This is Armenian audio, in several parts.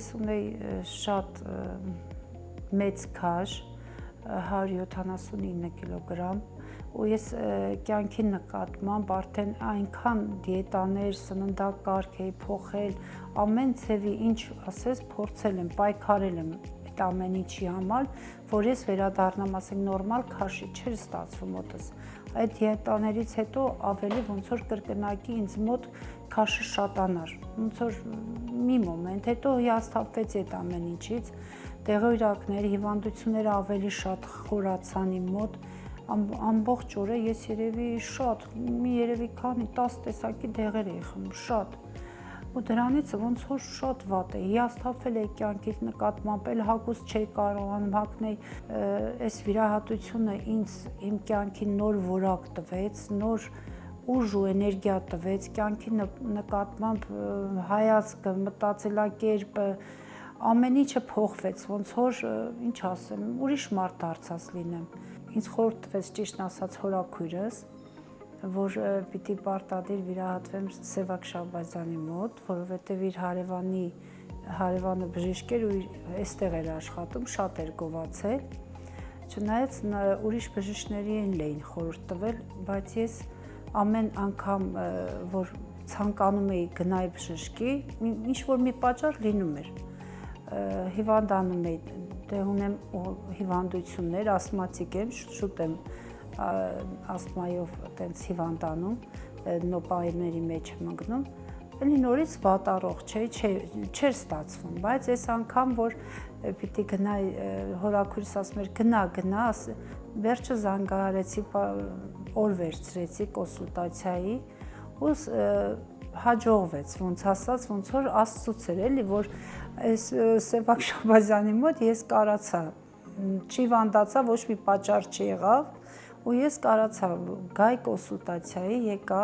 ես ունեի շատ մեծ քաշ, 179 կիլոգրամ, ու ես կյանքի նկատմամբ արդեն այնքան դիետաներ, սննդակարգ էի փոխել, ամեն ձևի ինչ ասես փորձել եմ, պայքարել եմ այդ ամեն ինչի համար, որ ես վերադառնամ, ասենք նորմալ քաշի, չէր ստացվում մոտս։ Այդ դիետաներից հետո ավելի ոնց որ կրկնակի ինձ մոտ քաշը շատանար, ոնց որ մի մոմենտ, հետո հիասթափվեցի այդ ամեն ինչից, դեղորայքներ, հիվանդությունները ավելի շատ խորացան իմ մոտ, ամբողջ օրը ես երևի շատ, երևի քանի 10 տեսակի դեղեր էի խմում, շատ, ու դրանից ոնց որ շատ վատ է, հիասթափվել էի կյանքից նկատմամբ, էլ հագուստ չէի կարողանում հագնել, այս վիրահատությունը ինձ իմ կյանքին նոր որակ տվեց, նոր ուժ ու էներգիա տվեց, կյանքի նկատմամբ հայացքը, մտածելակերպը, ամեն ինչը փոխվեց, ոնց որ, ինչ ասեմ, ուրիշ մարդ դարձած լինեմ։ Ինձ խորհուրդ տվեց ճիշտն ասած հորաքույրս, որ պիտի պարտադիր վիրահատվեմ Սևակ Շահբազյանի մոտ, որովհետև իր հարևանը բժիշկ էր ու այստեղ էր աշխատում, շատ էր գովացել, չնայած ուրիշ բժիշկների էին խորհուրդ տվել, բայց ես ամեն անգամ, որ ցանկանում էի գնալ բժշկի, ինչ-որ մի պատճառ լինում էր, հիվանդանում էի, դե ունեմ հիվանդություններ, ասմատիկ եմ, շուտ եմ ասթմայով տենց հիվանդանում, նոպաների մեջ եմ ընկնում, էլի նորից վատառող չէր ստացվում, բայց այս անգամ, որ պիտի գնայի, հորաքույրս ասում էր գնա, վերջը զանգահարեցի, օր վերցրեցի կոնսուլտացիայի ու հաջողվեց, ոնց ասած, ոնց որ Աստծուց էր էլի, որ այս Սևակ Շահբազյանի մոտ ես կարացա, չհիվանդացա, ոչ մի պատճառ չեղավ, ու ես կարացա գայ կոնսուլտացիայի, եկա,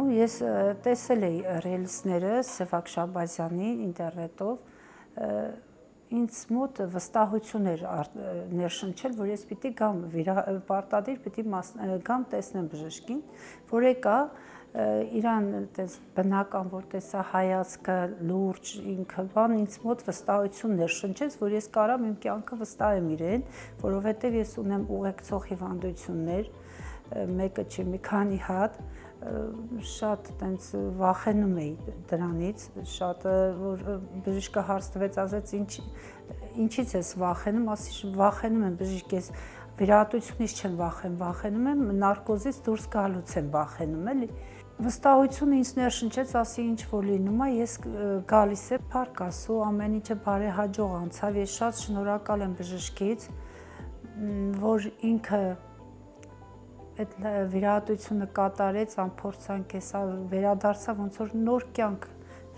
ու ես տեսել էի ռիլսները Սևակ Շահբազյանի ինտերնետով, ինձ մոտ վստահություն էր ներշնչել, որ ես պիտի գամ, պարտադիր պիտի գամ տեսնեմ բժշկին, որ եկա, իրան բնական, որ տեսա հայացքը, լուրջ, ինքը բան, ինձ մոտ վստահություն ներշնչեց, որ ես կարամ իմ կյանքը վստահեմ իրեն, որովհետև ես ունեմ ուղեկցող հիվանդություններ, մեկը չի, մի քանի հատ, շատ տենց վախենում էի դրանից, շատ, որ բժիշկը հարց տվեց, ասեց ինչից ես վախենում, ասի վախենում եմ բժիշկ, ես վիրահատությունից չեմ վախենում եմ, նարկոզից դուրս գալուց եմ վախենում, էլի, վստահությունը ինձ ներշնչեց, ասի ինչ որ լինում է, ես գալիս եմ փառք Աստծո, ամեն ինչը բարեհաջող անցավ, ես շատ շնորհակալ եմ բժշկից, որ ինքը այդ վիրահատությունը կատարեց, անփորձանք էսա վերադարձա, ոնց որ նոր կյանք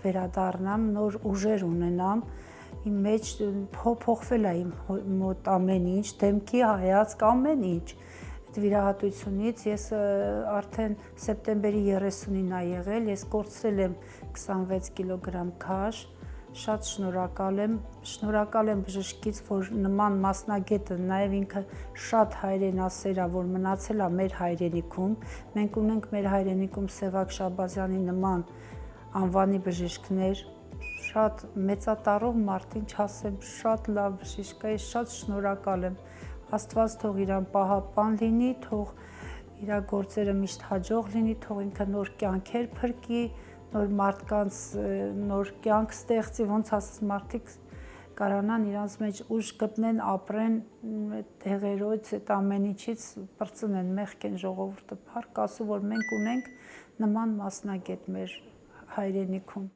վերադառնամ, նոր ուժեր ունենամ, իմ մեջ փոխվել է իմ մոտ ամեն ինչ, դեմքի հայացք, ամեն ինչ, այդ վիրահատությունից ես արդեն սեպտեմբերի 30-ին է եղել, ես կորցրել եմ 26 կիլոգրամ քաշ, շատ շնորհակալ եմ բժշկից, որ նման մասնագետը, նաև ինքը շատ հայրենասեր է, որ մնացել է մեր հայրենիքում, մենք ունենք մեր հայրենիքում Սևակ Շահբազյանի նման անվանի բժիշկներ, շատ մեծատառող մարդ, ինչ ասեմ, շատ լավ բժիշկ է, շատ շնորհակալ եմ, Աստված թող իրան պահապան լինի, թող իր գործերը միշտ հաջող լինի, թող ինքը նոր կյանքեր փրկի, նոր մարդկանց նոր կյանք ստեղծի, ոնց ասես մարդիկ կարանան իրանց մեջ ուժ գտնեն, ապրեն դեղերոց, այդ ամեն ինչից պրծնեն, մեղքեն ժողովուրդը, փառք Աստծո, որ մենք ունենք նման մասնագետ մեր հայրենիքում։